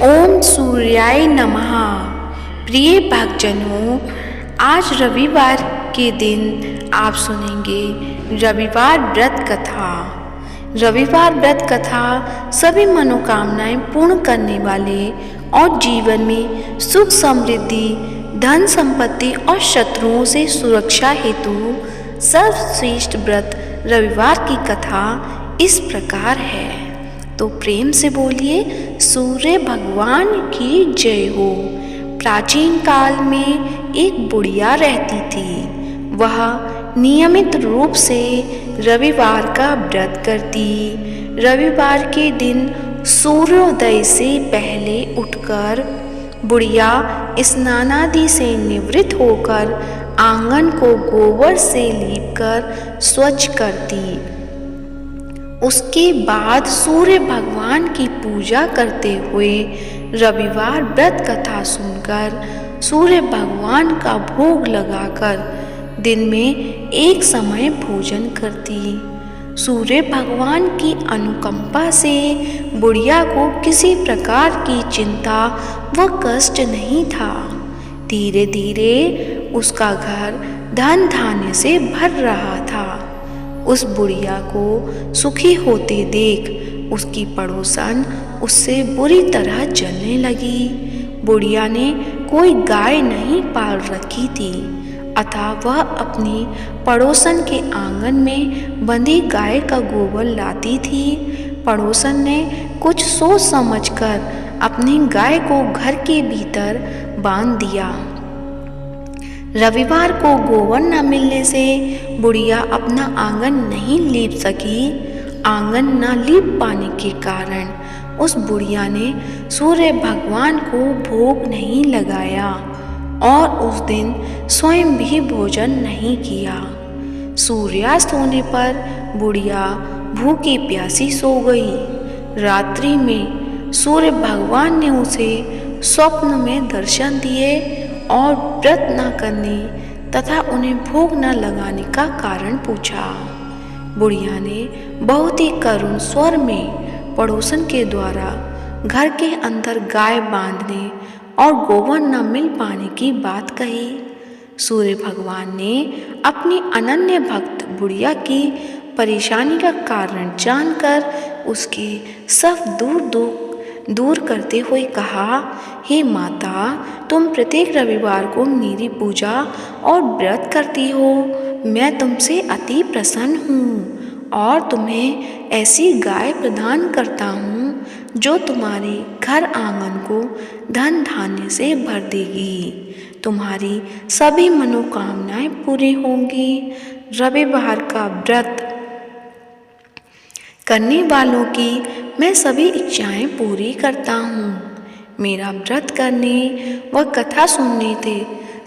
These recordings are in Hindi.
ओम सूर्याय नमः। प्रिय भक्तजनों, आज रविवार के दिन आप सुनेंगे रविवार व्रत कथा। रविवार व्रत कथा सभी मनोकामनाएं पूर्ण करने वाले और जीवन में सुख समृद्धि, धन संपत्ति और शत्रुओं से सुरक्षा हेतु सर्वश्रेष्ठ व्रत रविवार की कथा इस प्रकार है। तो प्रेम से बोलिए सूर्य भगवान की जय हो। प्राचीन काल में एक बुढ़िया रहती थी। वह नियमित रूप से रविवार का व्रत करती। रविवार के दिन सूर्योदय से पहले उठकर बुढ़िया स्नानादि से निवृत्त होकर आंगन को गोबर से लीपकर स्वच्छ करती। उसके बाद सूर्य भगवान की पूजा करते हुए रविवार व्रत कथा सुनकर सूर्य भगवान का भोग लगाकर दिन में एक समय भोजन करती। सूर्य भगवान की अनुकंपा से बुढ़िया को किसी प्रकार की चिंता व कष्ट नहीं था। धीरे धीरे उसका घर धन धान्य से भर रहा था। उस बुढ़िया को सुखी होते देख उसकी पड़ोसन उससे बुरी तरह जलने लगी। बुढ़िया ने कोई गाय नहीं पाल रखी थी, अतः वह अपनी पड़ोसन के आंगन में बंधी गाय का गोबर लाती थी। पड़ोसन ने कुछ सोच समझकर अपनी गाय को घर के भीतर बांध दिया। रविवार को गोबर न मिलने से बुढ़िया अपना आंगन नहीं लीप सकी। आंगन न लीप पाने के कारण उस बुढ़िया ने सूर्य भगवान को भोग नहीं लगाया और उस दिन स्वयं भी भोजन नहीं किया। सूर्यास्त होने पर बुढ़िया भूखी प्यासी सो गई। रात्रि में सूर्य भगवान ने उसे स्वप्न में दर्शन दिए और व्रत न करने तथा उन्हें भोग न लगाने का कारण पूछा। बुढ़िया ने बहुत ही करुण स्वर में पड़ोसन के द्वारा घर के अंदर गाय बांधने और गोबर न मिल पाने की बात कही। सूर्य भगवान ने अपनी अनन्य भक्त बुढ़िया की परेशानी का कारण जानकर उसके सब दूर करते हुए कहा, हे माता, तुम प्रत्येक रविवार को मेरी पूजा और व्रत करती हो। मैं तुमसे अति प्रसन्न हूँ और तुम्हें ऐसी गाय प्रदान करता हूँ जो तुम्हारे घर आंगन को धन धान्य से भर देगी। तुम्हारी सभी मनोकामनाएं पूरी होंगी। रविवार का व्रत करने वालों की मैं सभी इच्छाएं पूरी करता हूँ। मेरा व्रत करने व कथा सुनने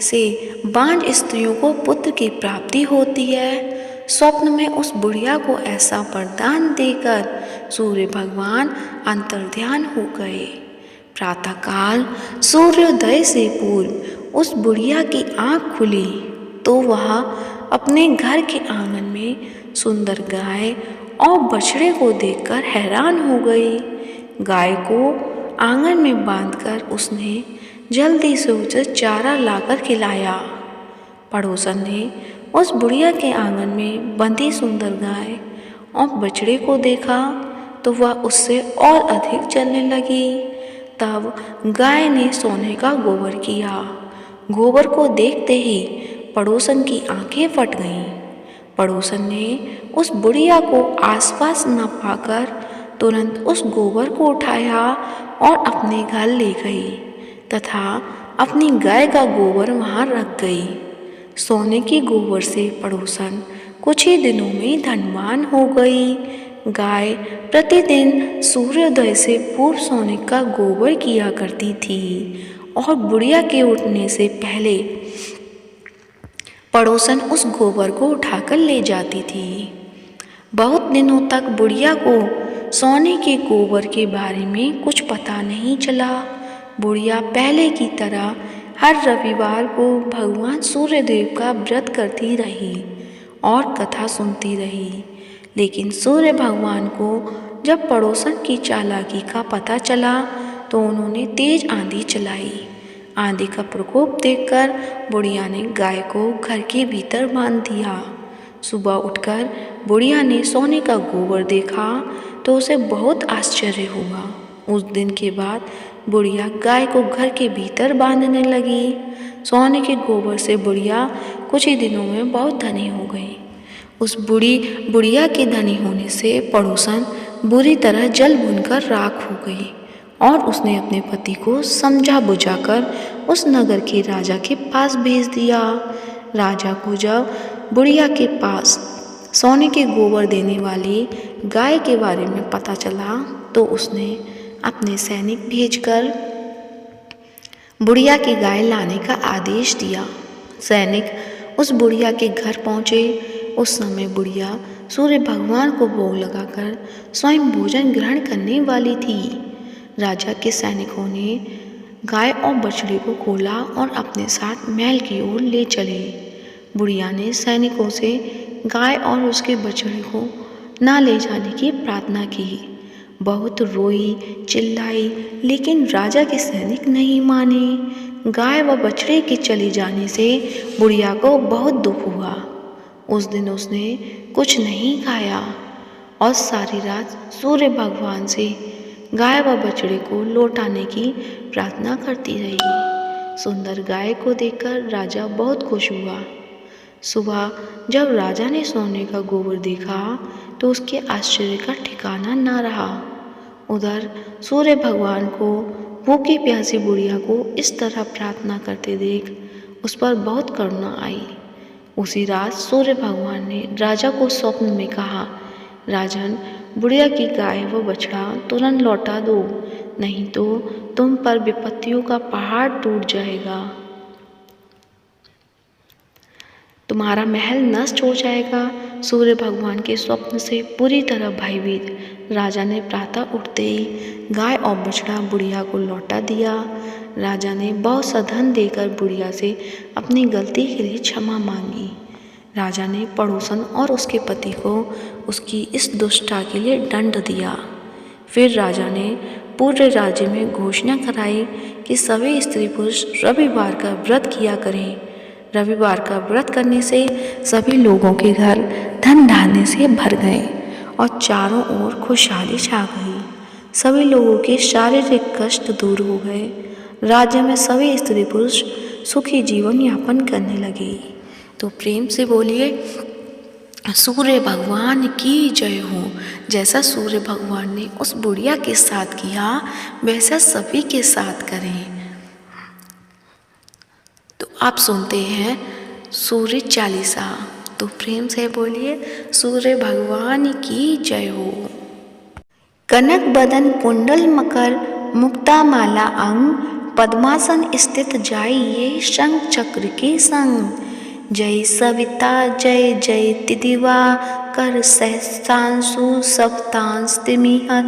से बांझ स्त्रियों को पुत्र की प्राप्ति होती है। स्वप्न में उस बुढ़िया को ऐसा वरदान देकर सूर्य भगवान अंतर्ध्यान हो गए। प्रातःकाल सूर्योदय से पूर्व उस बुढ़िया की आँख खुली तो वह अपने घर के आंगन में सुंदर गाय और बछड़े को देखकर हैरान हो गई। गाय को आंगन में बांधकर उसने जल्दी से उसे चारा लाकर खिलाया। पड़ोसन ने उस बुढ़िया के आंगन में बंधी सुंदर गाय और बछड़े को देखा तो वह उससे और अधिक जलने लगी। तब गाय ने सोने का गोबर किया। गोबर को देखते ही पड़ोसन की आंखें फट गईं। पड़ोसन ने उस बुढ़िया को आसपास न पाकर तुरंत उस गोबर को उठाया और अपने घर ले गई तथा अपनी गाय का गोबर वहाँ रख गई। सोने की गोबर से पड़ोसन कुछ ही दिनों में धनवान हो गई। गाय प्रतिदिन सूर्योदय से पूर्व सोने का गोबर किया करती थी और बुढ़िया के उठने से पहले पड़ोसन उस गोबर को उठाकर ले जाती थी। बहुत दिनों तक बुढ़िया को सोने के गोबर के बारे में कुछ पता नहीं चला। बुढ़िया पहले की तरह हर रविवार को भगवान सूर्यदेव का व्रत करती रही और कथा सुनती रही। लेकिन सूर्य भगवान को जब पड़ोसन की चालाकी का पता चला तो उन्होंने तेज आंधी चलाई। आंधी का प्रकोप देखकर बुढ़िया ने गाय को घर के भीतर बांध दिया। सुबह उठकर बुढ़िया ने सोने का गोबर देखा तो उसे बहुत आश्चर्य हुआ। उस दिन के बाद बुढ़िया गाय को घर के भीतर बांधने लगी। सोने के गोबर से बुढ़िया कुछ ही दिनों में बहुत धनी हो गई। उस बुढ़िया के धनी होने से पड़ोसन बुरी तरह जल भुनकर राख हो गई और उसने अपने पति को समझा बुझाकर उस नगर के राजा के पास भेज दिया। राजा को जब बुढ़िया के पास सोने के गोबर देने वाली गाय के बारे में पता चला तो उसने अपने सैनिक भेजकर बुढ़िया की गाय लाने का आदेश दिया। सैनिक उस बुढ़िया के घर पहुँचे। उस समय बुढ़िया सूर्य भगवान को भोग लगाकर स्वयं भोजन ग्रहण करने वाली थी। राजा के सैनिकों ने गाय और बछड़े को खोला और अपने साथ महल की ओर ले चले। बुढ़िया ने सैनिकों से गाय और उसके बछड़े को ना ले जाने की प्रार्थना की। बहुत रोई चिल्लाई, लेकिन राजा के सैनिक नहीं माने। गाय व बछड़े के चले जाने से बुढ़िया को बहुत दुख हुआ। उस दिन उसने कुछ नहीं खाया और सारी रात सूर्य भगवान से गाय व बछड़े को लौटाने की प्रार्थना करती रही। सुंदर गाय को देखकर राजा बहुत खुश हुआ। सुबह जब राजा ने सोने का गोबर देखा तो उसके आश्चर्य का ठिकाना न रहा। उधर सूर्य भगवान को भूखी प्यासी बुढ़िया को इस तरह प्रार्थना करते देख उस पर बहुत करुणा आई। उसी रात सूर्य भगवान ने राजा को स्वप्न में कहा, राजन, बुढ़िया की गाय व बछड़ा तुरंत लौटा दो, नहीं तो तुम पर विपत्तियों का पहाड़ टूट जाएगा। तुम्हारा महल नष्ट हो जाएगा। सूर्य भगवान के स्वप्न से पूरी तरह भयभीत राजा ने प्रातः उठते ही गाय और बछड़ा बुढ़िया को लौटा दिया। राजा ने बहुत सा धन देकर बुढ़िया से अपनी गलती के लिए क्षमा मांगी। राजा ने पड़ोसन और उसके पति को उसकी इस दुष्टता के लिए दंड दिया। फिर राजा ने पूरे राज्य में घोषणा कराई कि सभी स्त्री पुरुष रविवार का व्रत किया करें। रविवार का व्रत करने से सभी लोगों के घर धन धान्य से भर गए और चारों ओर खुशहाली छा गई। सभी लोगों के शारीरिक कष्ट दूर हो गए। राज्य में सभी स्त्री पुरुष सुखी जीवन यापन करने लगे। तो प्रेम से बोलिए, सूर्य भगवान की जय हो। जैसा सूर्य भगवान ने उस बुढ़िया के साथ किया वैसा सभी के साथ करें। तो आप सुनते हैं सूर्य चालीसा। तो प्रेम से बोलिए, सूर्य भगवान की जय हो। कनक बदन कुंडल मकर मुक्ता माला अंग, पद्मासन स्थित जाइए शंख चक्र के संग। जय सविता जय जय तिदिवा, कर सहस्रांशु सप्तांश तिमिहर।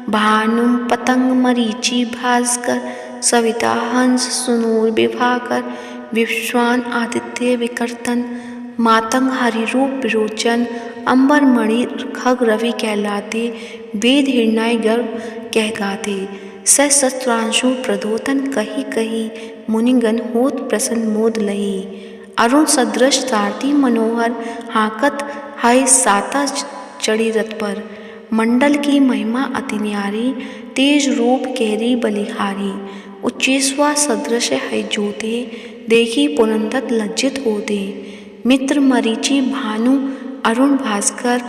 भानु पतंग मरीचि भास्कर, सविता हंस सुनूर विभाकर। विश्वान आदित्य विकर्तन, मातंग हरिरूप विरोचन। अंबर मणि खग रवि कहलाते, वेद हिरणाय गर्भ कह गाते। सहस्त्रांशु प्रदोतन कही कही, मुनिगण होत प्रसन्न मोद लही। अरुण सदृश सारथी मनोहर, हाकत है साता चढ़ी रथ पर। मंडल की महिमा अति न्यारी, तेज रूप केरी बलिहारी। उच्चेश्वा सदृश है ज्योते, देखी पुरंदर लज्जित होते। मित्र मरीचि भानु अरुण भास्कर,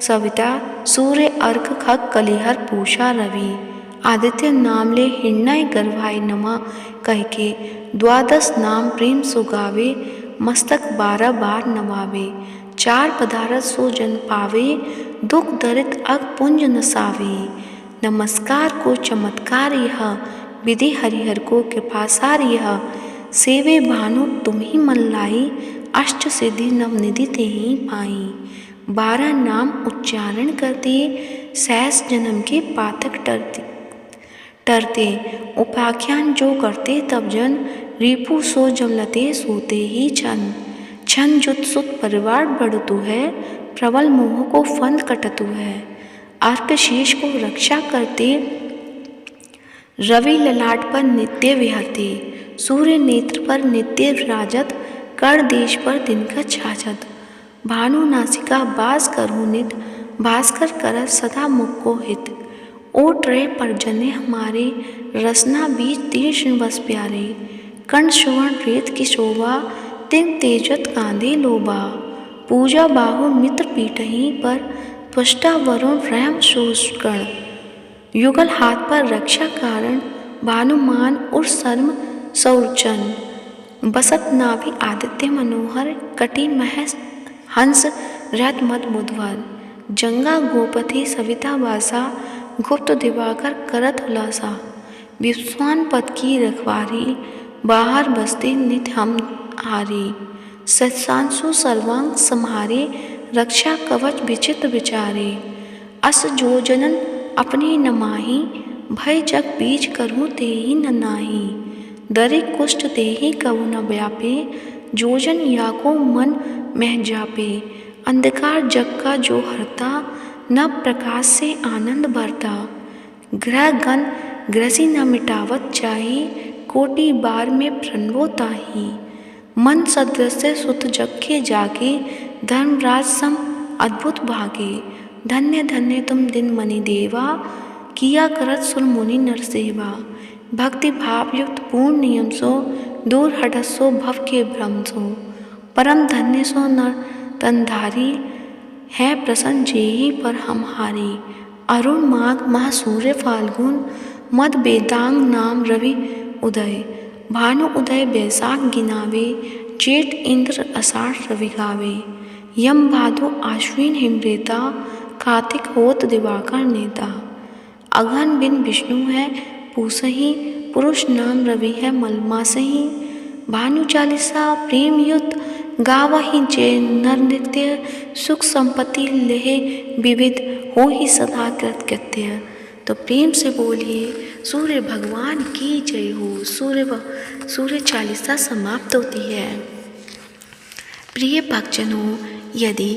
सविता सूर्य अर्क खग कलिहर पूषा रवि। आदित्य नाम ले हिरणाय गर्भाय नमः, कह के द्वादश नाम प्रेम सुगावे। मस्तक 12 बार नवावे, 4 पदारथ सो जन पावे। दुख दरित अग पुंज नसावे, नमस्कार को चमत्कार यह। विधि हरिहर को कृपासार यह, सेवे भानु तुम ही मन लाई। अष्ट सिद्धि नवनिधि ते ही पाई, 12 नाम उच्चारण करते। सहस जन्म के पातक टरते, उपाख्यान जो करते तब जन। रिपु सो जमलते सोते ही छन, छन जुत सुत परिवार बढ़तु है। प्रबल मोह को फंद कटतु है, अर्क शीश को रक्षा करते। रवि ललाट पर नित्य विहरते, सूर्य नेत्र पर नित्य विराजत, कर देश पर दिनकर छाछत, भानु नासिका बास करहु नित, भास्कर करत सदा मुख को हित। ओट रहे परजने हमारे, रसना बीज तीक्ष्ण बस प्यारे, कंठ सुवर्ण रेत की शोभा, तिंग तेजत कांधे लोबा, पूजा बाहु मित्र पीठही पर, त्वष्टा वरुण रहम शोषकण, युगल हाथ पर रक्षा कारण, भानुमान उर सर्म सौरचन, बसत नाभि आदित्य मनोहर, कटी महस हंस रथ मद मुधवर, जंगा गोपति सविता वासा, गुप्त दिवाकर करत उलासा, विश्वान पद की रखवारी, बाहर बसते नित हम हारी, सत्सांशु सर्वांग सम्हारे, रक्षा कवच विचित्र विचारे, अस जो जनन अपने न माही, भय जग बीज करूँ तेहि न नाही, दरे कुष्ठ देहि कबु न व्यापे, जोजन याको मन मह जापे, अंधकार जग का जो हरता, न प्रकाश से आनंद भरता, ग्रह गण ग्रसी न मिटावत चाही, कोटि बार में प्रणवो ताही, मन सदृश्य सुत जग के जागे, धर्मराज सम अद्भुत भागे, धन्य धन्य तुम दिन मनि देवा, किया करत सुर मुनि नर सेवा, भक्ति भाव युक्त पूर्ण नियम सो, दूर हटत सो भव के भ्रम सो, परम धन्य सो नर तनधारी, है प्रसन्न जेहि पर हम हारी, अरुण माघ माह सूर्य फाल्गुन, मद बेदांग नाम रवि उदय, भानु उदय बैसाख गिनावे, जेठ इंद्र आषाढ़ रवि गावे, यम भादो आश्विन हिमरेता, कार्तिक होत दिवाकर नेता, अघन बिन विष्णु है पूसही, पुरुष नाम रवि है मलमासही, भानु चालीसा प्रेम युक्त, गावहि जय नर नित्य, सुख संपत्ति लेहे विविध, हो ही सदा कृतकृत्य। तो प्रेम से बोलिए सूर्य भगवान की जय हो। सूर्य चालीसा समाप्त होती है। प्रिय भक्तजनों, यदि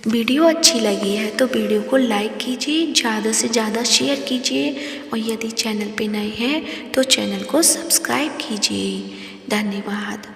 वीडियो अच्छी लगी है तो वीडियो को लाइक कीजिए, ज़्यादा से ज़्यादा शेयर कीजिए और यदि चैनल पे नए हैं तो चैनल को सब्सक्राइब कीजिए। धन्यवाद।